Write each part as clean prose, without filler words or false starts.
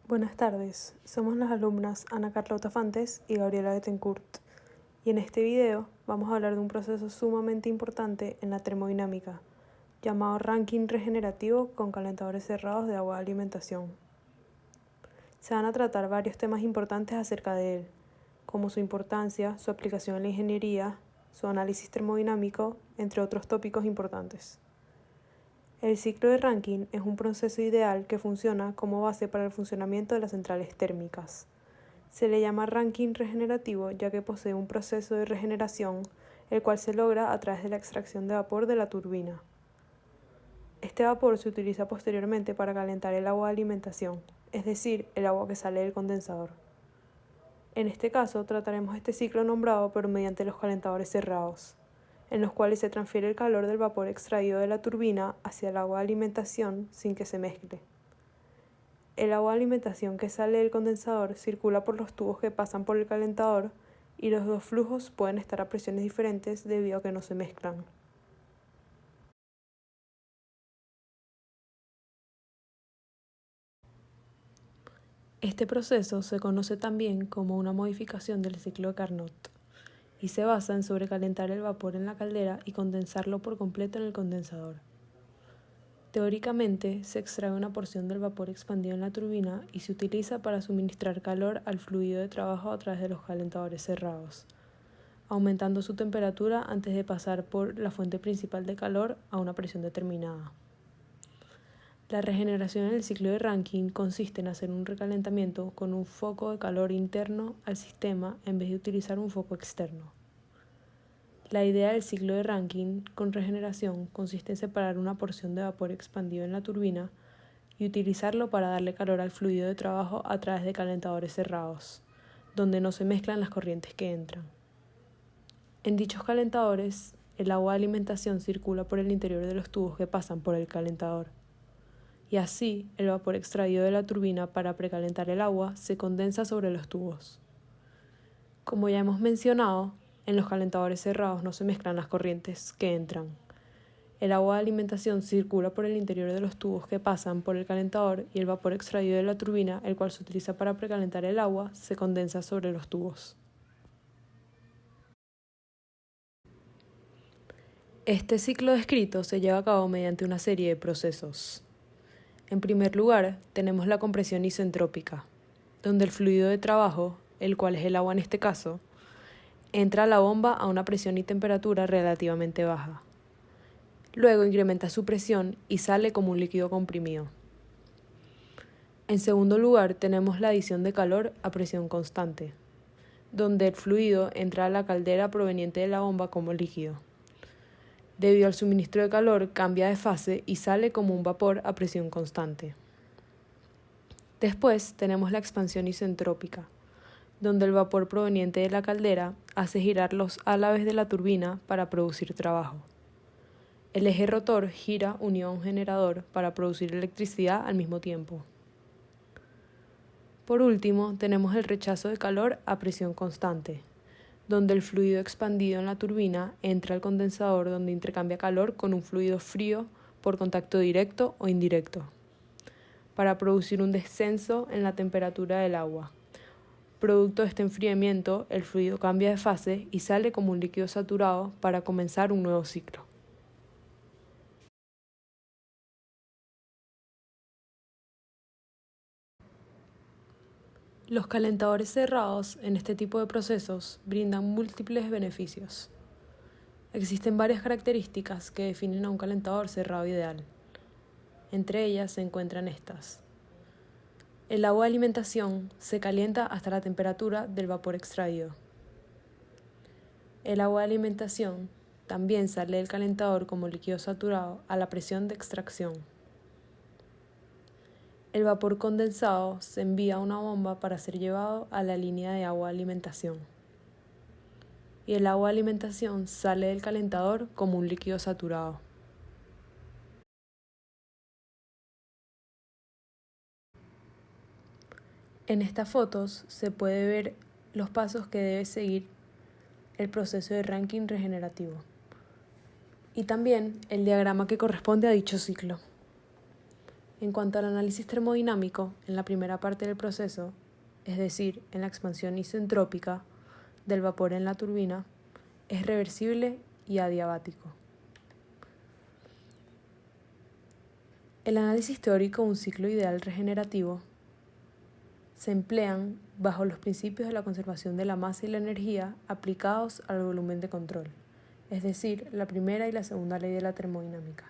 Buenas tardes, somos las alumnas Ana Carlota Fantes y Gabriela Bettencourt, y en este video vamos a hablar de un proceso sumamente importante en la termodinámica, llamado ranking regenerativo con calentadores cerrados de agua de alimentación. Se van a tratar varios temas importantes acerca de él, como su importancia, su aplicación en la ingeniería, su análisis termodinámico, entre otros tópicos importantes. El ciclo de Rankine es un proceso ideal que funciona como base para el funcionamiento de las centrales térmicas. Se le llama Rankine regenerativo ya que posee un proceso de regeneración, el cual se logra a través de la extracción de vapor de la turbina. Este vapor se utiliza posteriormente para calentar el agua de alimentación, es decir, el agua que sale del condensador. En este caso trataremos este ciclo nombrado pero mediante los calentadores cerrados, en los cuales se transfiere el calor del vapor extraído de la turbina hacia el agua de alimentación sin que se mezcle. El agua de alimentación que sale del condensador circula por los tubos que pasan por el calentador y los dos flujos pueden estar a presiones diferentes debido a que no se mezclan. Este proceso se conoce también como una modificación del ciclo de Carnot y se basa en sobrecalentar el vapor en la caldera y condensarlo por completo en el condensador. Teóricamente, se extrae una porción del vapor expandido en la turbina y se utiliza para suministrar calor al fluido de trabajo a través de los calentadores cerrados, aumentando su temperatura antes de pasar por la fuente principal de calor a una presión determinada. La regeneración en el ciclo de Rankine consiste en hacer un recalentamiento con un foco de calor interno al sistema en vez de utilizar un foco externo. La idea del ciclo de Rankine con regeneración consiste en separar una porción de vapor expandido en la turbina y utilizarlo para darle calor al fluido de trabajo a través de calentadores cerrados, donde no se mezclan las corrientes que entran. En dichos calentadores, el agua de alimentación circula por el interior de los tubos que pasan por el calentador, y así el vapor extraído de la turbina para precalentar el agua se condensa sobre los tubos. Como ya hemos mencionado, en los calentadores cerrados no se mezclan las corrientes que entran. El agua de alimentación circula por el interior de los tubos que pasan por el calentador y el vapor extraído de la turbina, el cual se utiliza para precalentar el agua, se condensa sobre los tubos. Este ciclo descrito se lleva a cabo mediante una serie de procesos. En primer lugar, tenemos la compresión isentrópica, donde el fluido de trabajo, el cual es el agua en este caso, entra a la bomba a una presión y temperatura relativamente baja. Luego incrementa su presión y sale como un líquido comprimido. En segundo lugar, tenemos la adición de calor a presión constante, donde el fluido entra a la caldera proveniente de la bomba como líquido. Debido al suministro de calor, cambia de fase y sale como un vapor a presión constante. Después tenemos la expansión isentrópica, donde el vapor proveniente de la caldera hace girar los álabes de la turbina para producir trabajo. El eje rotor gira unido a un generador para producir electricidad al mismo tiempo. Por último, tenemos el rechazo de calor a presión constante, donde el fluido expandido en la turbina entra al condensador donde intercambia calor con un fluido frío por contacto directo o indirecto, para producir un descenso en la temperatura del agua. Producto de este enfriamiento, el fluido cambia de fase y sale como un líquido saturado para comenzar un nuevo ciclo. Los calentadores cerrados en este tipo de procesos brindan múltiples beneficios. Existen varias características que definen a un calentador cerrado ideal. Entre ellas se encuentran estas. El agua de alimentación se calienta hasta la temperatura del vapor extraído. El agua de alimentación también sale del calentador como líquido saturado a la presión de extracción. El vapor condensado se envía a una bomba para ser llevado a la línea de agua de alimentación. Y el agua de alimentación sale del calentador como un líquido saturado. En estas fotos se puede ver los pasos que debe seguir el proceso de Rankine regenerativo y también el diagrama que corresponde a dicho ciclo. En cuanto al análisis termodinámico, en la primera parte del proceso, es decir, en la expansión isentrópica del vapor en la turbina, es reversible y adiabático. El análisis teórico de un ciclo ideal regenerativo se emplean bajo los principios de la conservación de la masa y la energía aplicados al volumen de control, es decir, la primera y la segunda ley de la termodinámica,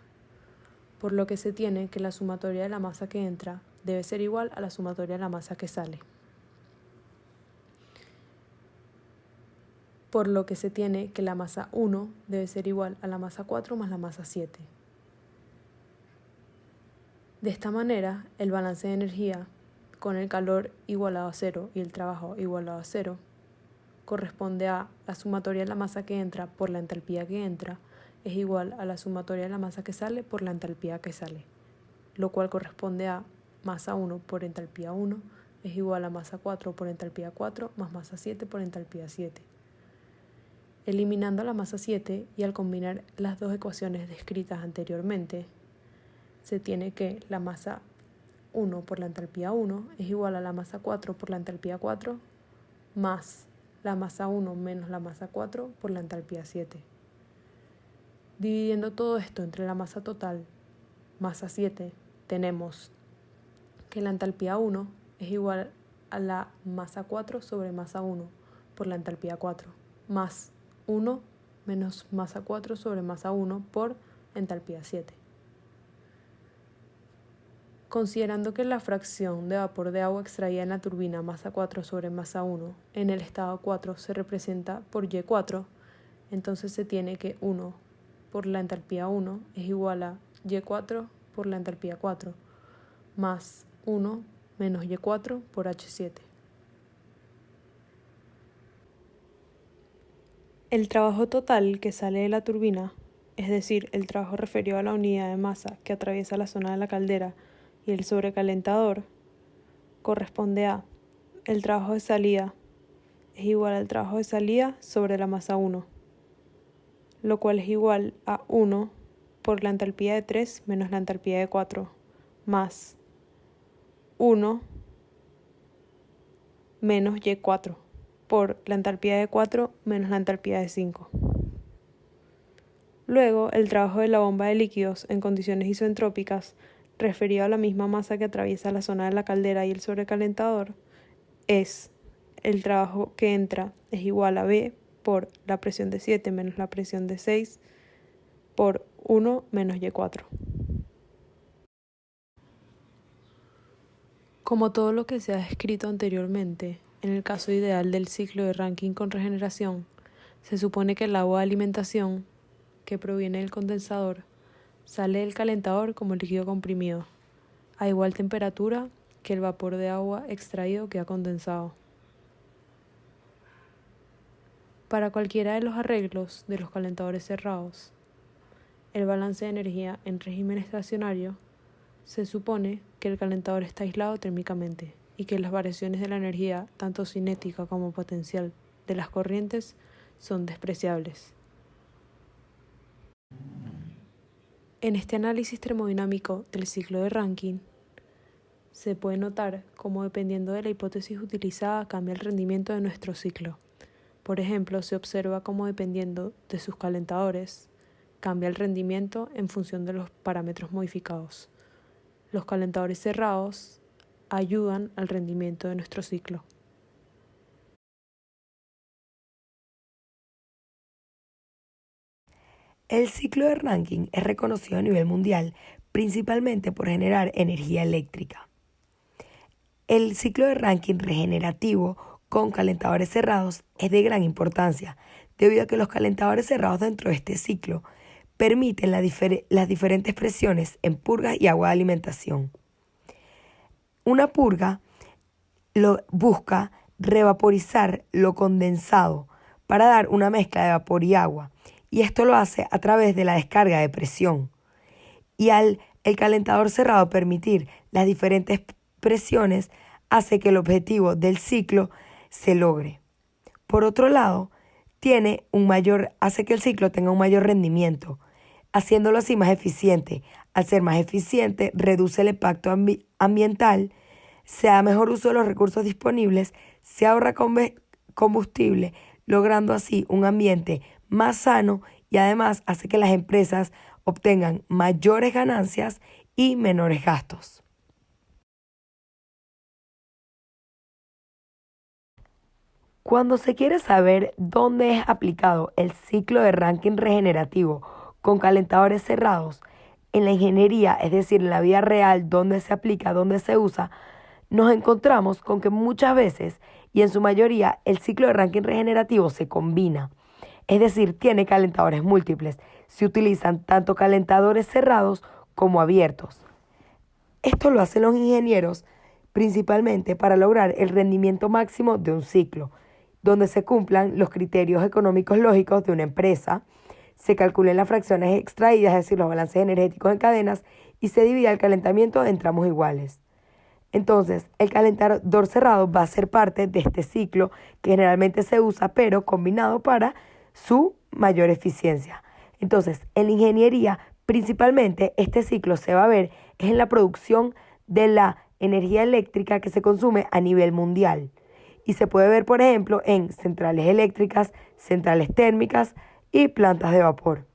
por lo que se tiene que la sumatoria de la masa que entra debe ser igual a la sumatoria de la masa que sale. Por lo que se tiene que la masa 1 debe ser igual a la masa 4 más la masa 7. De esta manera, el balance de energía con el calor igualado a 0 y el trabajo igualado a 0 corresponde a la sumatoria de la masa que entra por la entalpía que entra es igual a la sumatoria de la masa que sale por la entalpía que sale, lo cual corresponde a masa 1 por entalpía 1 es igual a masa 4 por entalpía 4 más masa 7 por entalpía 7. Eliminando la masa 7 y al combinar las dos ecuaciones descritas anteriormente, se tiene que la masa 1 por la entalpía 1 es igual a la masa 4 por la entalpía 4 más la masa 1 menos la masa 4 por la entalpía 7. Dividiendo todo esto entre la masa total, masa 7, tenemos que la entalpía 1 es igual a la masa 4 sobre masa 1 por la entalpía 4 más 1 menos masa 4 sobre masa 1 por entalpía 7. Considerando que la fracción de vapor de agua extraída en la turbina masa 4 sobre masa 1 en el estado 4 se representa por Y4, entonces se tiene que 1 por la entalpía 1 es igual a Y4 por la entalpía 4 más 1 menos Y4 por H7. El trabajo total que sale de la turbina, es decir, el trabajo referido a la unidad de masa que atraviesa la zona de la caldera y el sobrecalentador, corresponde a el trabajo de salida es igual al trabajo de salida sobre la masa 1, lo cual es igual a 1 por la entalpía de 3 menos la entalpía de 4, más 1 menos Y4 por la entalpía de 4 menos la entalpía de 5. Luego, el trabajo de la bomba de líquidos en condiciones isentrópicas, referido a la misma masa que atraviesa la zona de la caldera y el sobrecalentador, es el trabajo que entra es igual a B por la presión de 7 menos la presión de 6 por 1 menos Y4. Como todo lo que se ha descrito anteriormente, en el caso ideal del ciclo de Rankine con regeneración, se supone que el agua de alimentación, que proviene del condensador, sale del calentador como líquido comprimido, a igual temperatura que el vapor de agua extraído que ha condensado. Para cualquiera de los arreglos de los calentadores cerrados, el balance de energía en régimen estacionario, se supone que el calentador está aislado térmicamente y que las variaciones de la energía, tanto cinética como potencial, de las corrientes son despreciables. En este análisis termodinámico del ciclo de Rankine, se puede notar cómo dependiendo de la hipótesis utilizada cambia el rendimiento de nuestro ciclo. Por ejemplo, se observa cómo dependiendo de sus calentadores, cambia el rendimiento en función de los parámetros modificados. Los calentadores cerrados ayudan al rendimiento de nuestro ciclo. El ciclo de Rankine es reconocido a nivel mundial principalmente por generar energía eléctrica. El ciclo de Rankine regenerativo con calentadores cerrados es de gran importancia, debido a que los calentadores cerrados dentro de este ciclo permiten las diferentes presiones en purgas y agua de alimentación. Una purga busca revaporizar lo condensado para dar una mezcla de vapor y agua, y esto lo hace a través de la descarga de presión. Y al el calentador cerrado permitir las diferentes presiones, hace que el objetivo del ciclo se logre. Por otro lado, hace que el ciclo tenga un mayor rendimiento, haciéndolo así más eficiente, al ser más eficiente, reduce el impacto ambiental, se da mejor uso de los recursos disponibles, se ahorra combustible, logrando así un ambiente más sano y además hace que las empresas obtengan mayores ganancias y menores gastos. Cuando se quiere saber dónde es aplicado el ciclo de Rankine regenerativo con calentadores cerrados, en la ingeniería, es decir, en la vida real, dónde se aplica, dónde se usa, nos encontramos con que muchas veces y en su mayoría el ciclo de Rankine regenerativo se combina, es decir, tiene calentadores múltiples. Se utilizan tanto calentadores cerrados como abiertos. Esto lo hacen los ingenieros principalmente para lograr el rendimiento máximo de un ciclo, donde se cumplan los criterios económicos lógicos de una empresa, se calculen las fracciones extraídas, es decir, los balances energéticos en cadenas, y se divida el calentamiento en tramos iguales. Entonces, el calentador cerrado va a ser parte de este ciclo que generalmente se usa, pero combinado para su mayor eficiencia. Entonces, en la ingeniería, principalmente, este ciclo se va a ver es en la producción de la energía eléctrica que se consume a nivel mundial. Y se puede ver, por ejemplo, en centrales eléctricas, centrales térmicas y plantas de vapor.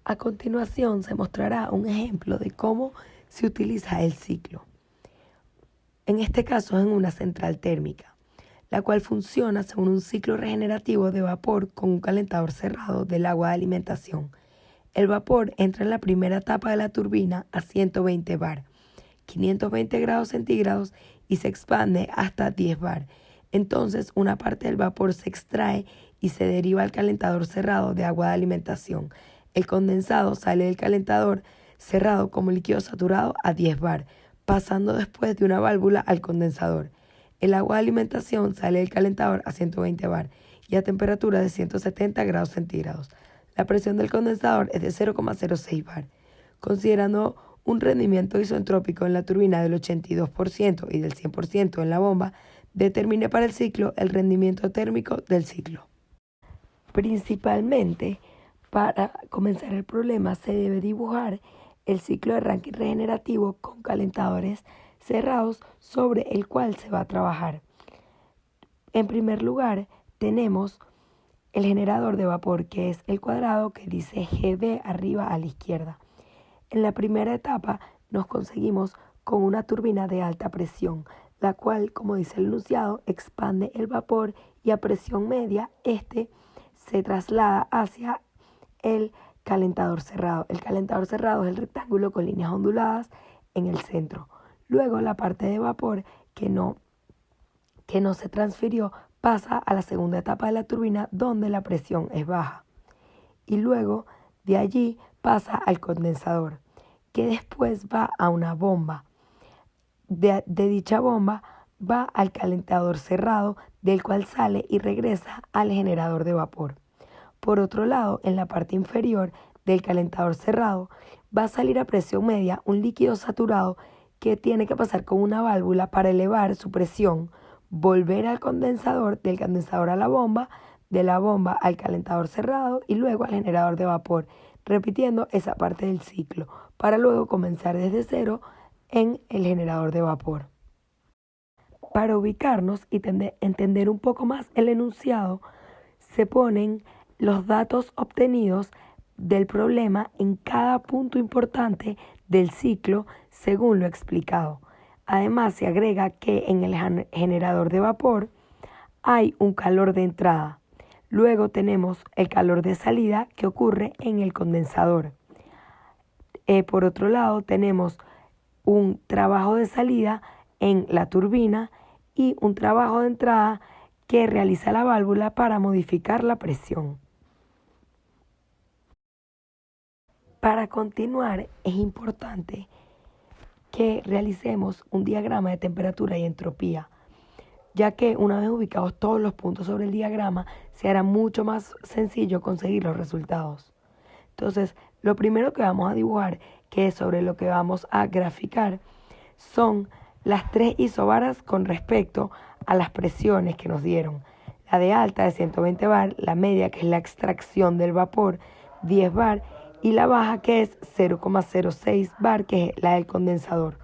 A continuación se mostrará un ejemplo de cómo se utiliza el ciclo. En este caso es en una central térmica, la cual funciona según un ciclo regenerativo de vapor con un calentador cerrado del agua de alimentación. El vapor entra en la primera etapa de la turbina a 120 bar, 520 grados centígrados y se expande hasta 10 bar. Entonces una parte del vapor se extrae y se deriva al calentador cerrado de agua de alimentación. El condensado sale del calentador cerrado como líquido saturado a 10 bar, pasando después de una válvula al condensador. El agua de alimentación sale del calentador a 120 bar y a temperatura de 170 grados centígrados. La presión del condensador es de 0,06 bar. Considerando un rendimiento isentrópico en la turbina del 82% y del 100% en la bomba, determine para el ciclo el rendimiento térmico del ciclo. Principalmente, para comenzar el problema se debe dibujar el ciclo de Rankine regenerativo con calentadores cerrados sobre el cual se va a trabajar. En primer lugar, tenemos el generador de vapor, que es el cuadrado que dice GB arriba a la izquierda. En la primera etapa nos conseguimos con una turbina de alta presión, la cual, como dice el enunciado, expande el vapor y a presión media se traslada hacia el calentador cerrado. El calentador cerrado es el rectángulo con líneas onduladas en el centro. Luego la parte de vapor que no se transfirió pasa a la segunda etapa de la turbina donde la presión es baja. Y luego de allí pasa al condensador, que después va a una bomba. De dicha bomba va al calentador cerrado, del cual sale y regresa al generador de vapor. Por otro lado, en la parte inferior del calentador cerrado va a salir a presión media un líquido saturado que tiene que pasar con una válvula para elevar su presión, volver al condensador, del condensador a la bomba, de la bomba al calentador cerrado y luego al generador de vapor, repitiendo esa parte del ciclo, para luego comenzar desde cero en el generador de vapor. Para ubicarnos y entender un poco más el enunciado, se ponen los datos obtenidos del problema en cada punto importante del ciclo según lo explicado. Además, se agrega que en el generador de vapor hay un calor de entrada. Luego tenemos el calor de salida que ocurre en el condensador. Por otro lado, tenemos un trabajo de salida en la turbina y un trabajo de entrada que realiza la válvula para modificar la presión. Para continuar, es importante que realicemos un diagrama de temperatura y entropía, ya que una vez ubicados todos los puntos sobre el diagrama, se hará mucho más sencillo conseguir los resultados. Entonces, lo primero que vamos a dibujar, que es sobre lo que vamos a graficar, son las tres isobaras con respecto a las presiones que nos dieron. la de alta de 120 bar, la media que es la extracción del vapor 10 bar y la baja que es 0,06 bar que es la del condensador.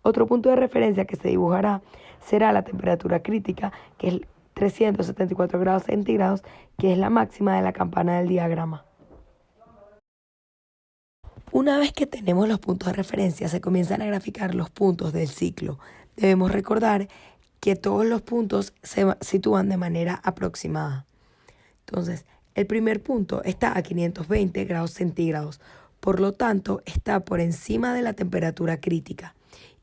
Otro punto de referencia que se dibujará será la temperatura crítica que es 374 grados centígrados que es la máxima de la campana del diagrama. Una vez que tenemos los puntos de referencia, se comienzan a graficar los puntos del ciclo. Debemos recordar que todos los puntos se sitúan de manera aproximada. Entonces, el primer punto está a 520 grados centígrados, por lo tanto, está por encima de la temperatura crítica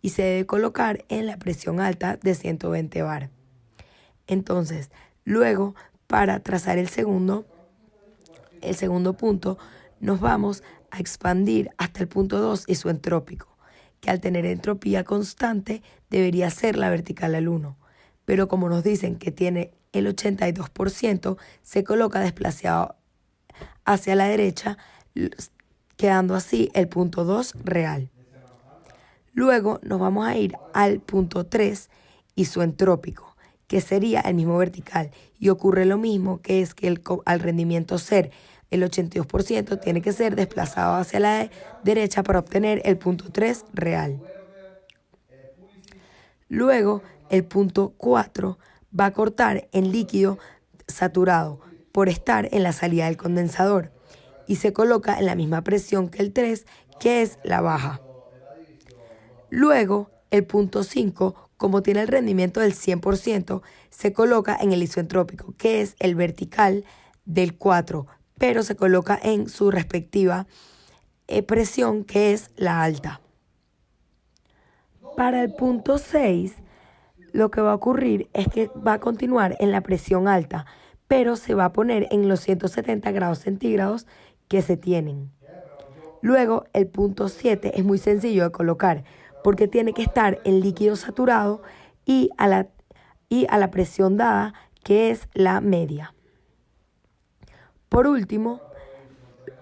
y se debe colocar en la presión alta de 120 bar. Entonces, luego, para trazar el segundo punto, nos vamos a expandir hasta el punto 2 y su entrópico, que al tener entropía constante debería ser la vertical al 1, pero como nos dicen que tiene el 82%, se coloca desplazado hacia la derecha, quedando así el punto 2 real. Luego nos vamos a ir al punto 3 y su entrópico, que sería el mismo vertical, y ocurre lo mismo, que es que al rendimiento ser el 82% tiene que ser desplazado hacia la derecha para obtener el punto 3 real. Luego, el punto 4 va a cortar en líquido saturado por estar en la salida del condensador y se coloca en la misma presión que el 3, que es la baja. Luego, el punto 5, como tiene el rendimiento del 100%, se coloca en el isoentrópico, que es el vertical del 4, pero se coloca en su respectiva presión, que es la alta. Para el punto 6, lo que va a ocurrir es que va a continuar en la presión alta, pero se va a poner en los 170 grados centígrados que se tienen. Luego, el punto 7 es muy sencillo de colocar, porque tiene que estar en líquido saturado y a la presión dada, que es la media. Por último,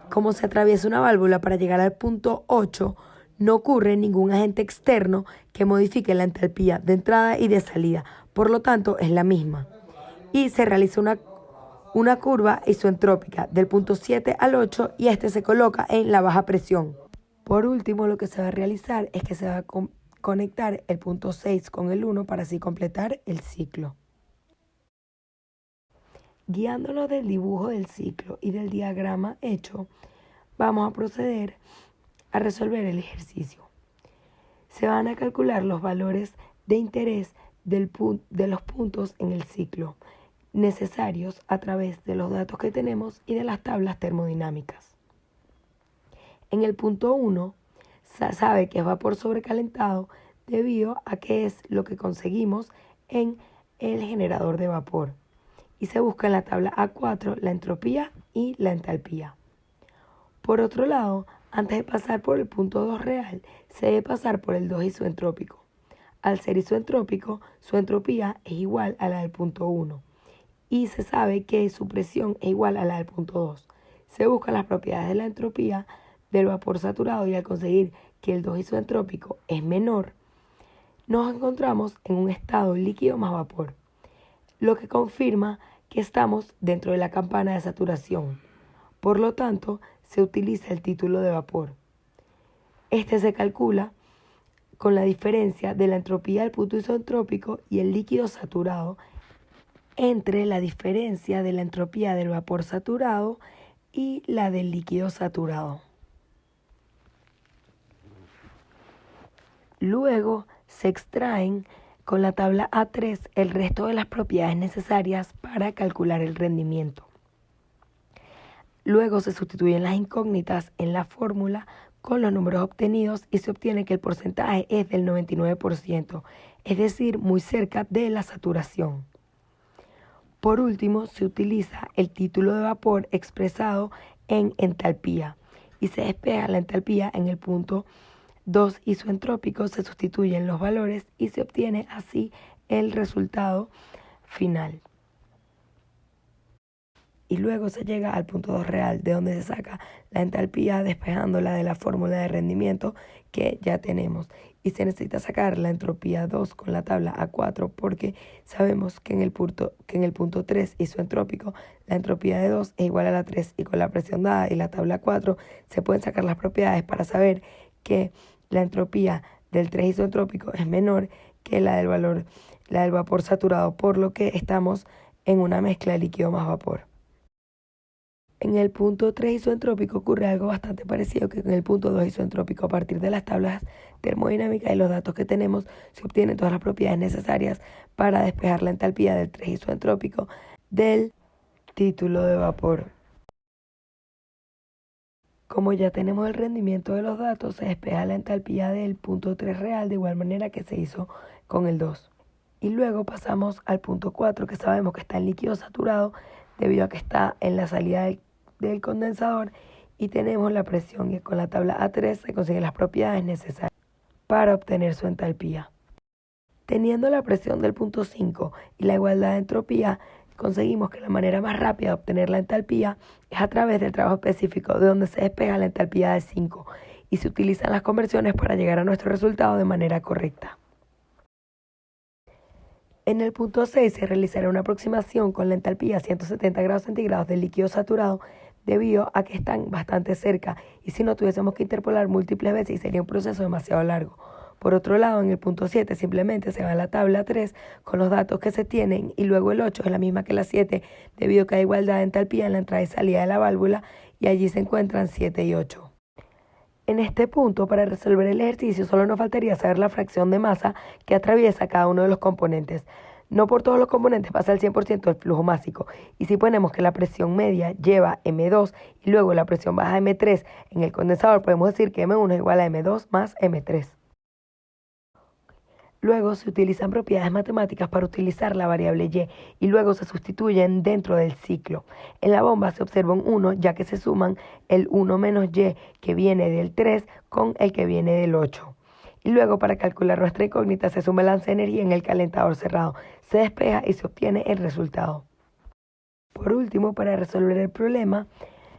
como se atraviesa una válvula para llegar al punto 8, no ocurre ningún agente externo que modifique la entalpía de entrada y de salida, por lo tanto es la misma. Y se realiza una curva isoentrópica del punto 7 al 8 y este se coloca en la baja presión. Por último, lo que se va a realizar es que se va a conectar el punto 6 con el 1 para así completar el ciclo. Guiándonos del dibujo del ciclo y del diagrama hecho, vamos a proceder a resolver el ejercicio. Se van a calcular los valores de interés de los puntos en el ciclo necesarios a través de los datos que tenemos y de las tablas termodinámicas. En el punto 1 se sabe que es vapor sobrecalentado debido a que es lo que conseguimos en el generador de vapor. Y se busca en la tabla A4 la entropía y la entalpía. Por otro lado, antes de pasar por el punto 2 real, se debe pasar por el 2 isoentrópico. Al ser isoentrópico, su entropía es igual a la del punto 1 y se sabe que su presión es igual a la del punto 2. Se buscan las propiedades de la entropía del vapor saturado y al conseguir que el 2 isoentrópico es menor, nos encontramos en un estado líquido más vapor, lo que confirma que estamos dentro de la campana de saturación. Por lo tanto, se utiliza el título de vapor. Este se calcula con la diferencia de la entropía del punto isoentrópico y el líquido saturado entre la diferencia de la entropía del vapor saturado y la del líquido saturado. Luego se extraen con la tabla A3 el resto de las propiedades necesarias para calcular el rendimiento. Luego se sustituyen las incógnitas en la fórmula con los números obtenidos y se obtiene que el porcentaje es del 99%, es decir, muy cerca de la saturación. Por último, se utiliza el título de vapor expresado en entalpía y se despeja la entalpía en el punto 2 isoentrópico, se sustituyen los valores y se obtiene así el resultado final. Y luego se llega al punto 2 real, de donde se saca la entalpía despejándola de la fórmula de rendimiento que ya tenemos. y se necesita sacar la entropía 2 con la tabla A4 porque sabemos que en el punto 3 isoentrópico la entropía de 2 es igual a la 3 y con la presión dada y la tabla 4 se pueden sacar las propiedades para saber que la entropía del 3 isoentrópico es menor que la del vapor saturado, por lo que estamos en una mezcla de líquido más vapor. En el punto 3 isoentrópico ocurre algo bastante parecido que en el punto 2 isoentrópico. A partir de las tablas termodinámicas y los datos que tenemos, se obtienen todas las propiedades necesarias para despejar la entalpía del 3 isoentrópico del título de vapor. Como ya tenemos el rendimiento de los datos, se despeja la entalpía del punto 3 real de igual manera que se hizo con el 2. Y luego pasamos al punto 4, que sabemos que está en líquido saturado debido a que está en la salida del condensador, y tenemos la presión, y con la tabla A3 se consiguen las propiedades necesarias para obtener su entalpía. Teniendo la presión del punto 5 y la igualdad de entropía, conseguimos que la manera más rápida de obtener la entalpía es a través del trabajo específico de donde se despeja la entalpía de 5 y se utilizan las conversiones para llegar a nuestro resultado de manera correcta. En el punto 6 se realizará una aproximación con la entalpía a 170 grados centígrados del líquido saturado debido a que están bastante cerca y si no tuviésemos que interpolar múltiples veces sería un proceso demasiado largo. Por otro lado, en el punto 7 simplemente se va a la tabla 3 con los datos que se tienen y luego el 8 es la misma que la 7 debido a que hay igualdad de entalpía en la entrada y salida de la válvula y allí se encuentran 7 y 8. En este punto, para resolver el ejercicio, solo nos faltaría saber la fracción de masa que atraviesa cada uno de los componentes. No por todos los componentes pasa el 100% del flujo másico, y si ponemos que la presión media lleva M2 y luego la presión baja M3 en el condensador, podemos decir que M1 es igual a M2 más M3. Luego se utilizan propiedades matemáticas para utilizar la variable y y luego se sustituyen dentro del ciclo. En la bomba se observa un 1 ya que se suman el 1 menos y que viene del 3 con el que viene del 8. Y luego para calcular nuestra incógnita se suma el balance de energía en el calentador cerrado, se despeja y se obtiene el resultado. Por último, para resolver el problema,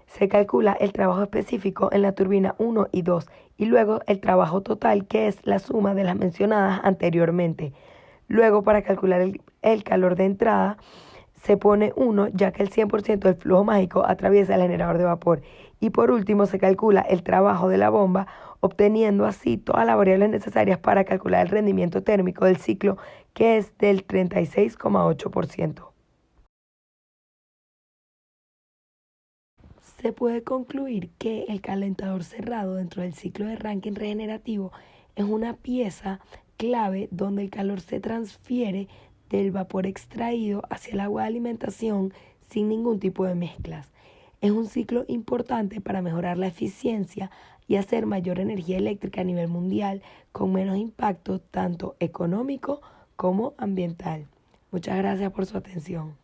se calcula el trabajo específico en la turbina 1 y 2 y luego el trabajo total, que es la suma de las mencionadas anteriormente. Luego, para calcular el calor de entrada, se pone 1 ya que el 100% del flujo mágico atraviesa el generador de vapor. Y por último, se calcula el trabajo de la bomba, obteniendo así todas las variables necesarias para calcular el rendimiento térmico del ciclo, que es del 36,8%. Se puede concluir que el calentador cerrado dentro del ciclo de Rankine regenerativo es una pieza clave donde el calor se transfiere del vapor extraído hacia el agua de alimentación sin ningún tipo de mezclas. Es un ciclo importante para mejorar la eficiencia y hacer mayor energía eléctrica a nivel mundial con menos impacto tanto económico como ambiental. Muchas gracias por su atención.